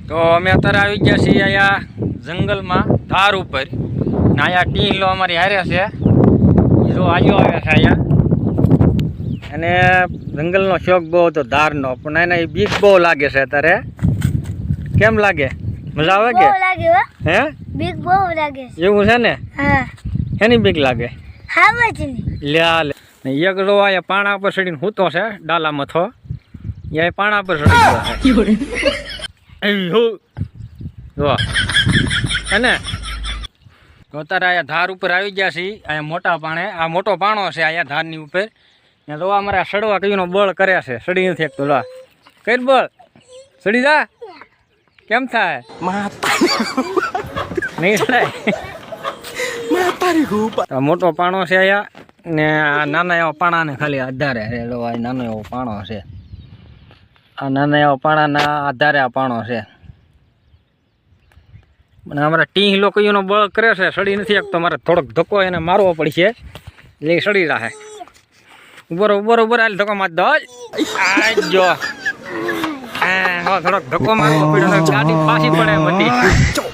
તો અમે અત્યારે આવી ગયા છીએ અહીંયા જંગલમાં ધાર ઉપર ને અહીંયા ટીલો અમારી હારે છે એ જો આવ્યો આવ્યા છે અહીંયા અને જંગલનો શોખ બહુ હતો ધારનો પણ એને બીક બહુ લાગે છે અત્યારે કેમ લાગે મજા આવે કે લાગે હે બીક બહુ લાગે એવું છે ને હા એની બીક લાગે હા જ લ્યા લે ને એક જો અહીંયા પાણા પર ચડીને સૂતો છે ડાલા મથો એ પાણા પર ચડી ગયો છે જો અને તો અત્યારે અહીંયા ધાર ઉપર આવી ગયા છીએ અહીંયા મોટા પાણે આ મોટો પાણો છે અહીંયા ધારની ઉપર ત્યાં તો અમારે સડવા કઈનો બળ કરે છે સડી નથી એકતો લા કઈ બળ સડી જા કેમ થાય નહીં થાય મોટો પાણો છે અહીંયા ને આ નાના એવા પાણાને ખાલી આધારે રહેલો આ નાનો એવો પાણો છે આ નાના એવા પાણાના આધારે આ પાણો છે અને અમારા ટીહ લોકો એનો બળ કરે છે સડી નથી એકતો મારે થોડોક ધક્કો એને મારવો પડશે એટલે એ સડી રહે બરોબર હાલ ધક્કો માર દો જો હા થોડોક ધક્કો મારવો પડ્યો ગાડી પાછી પડે બધી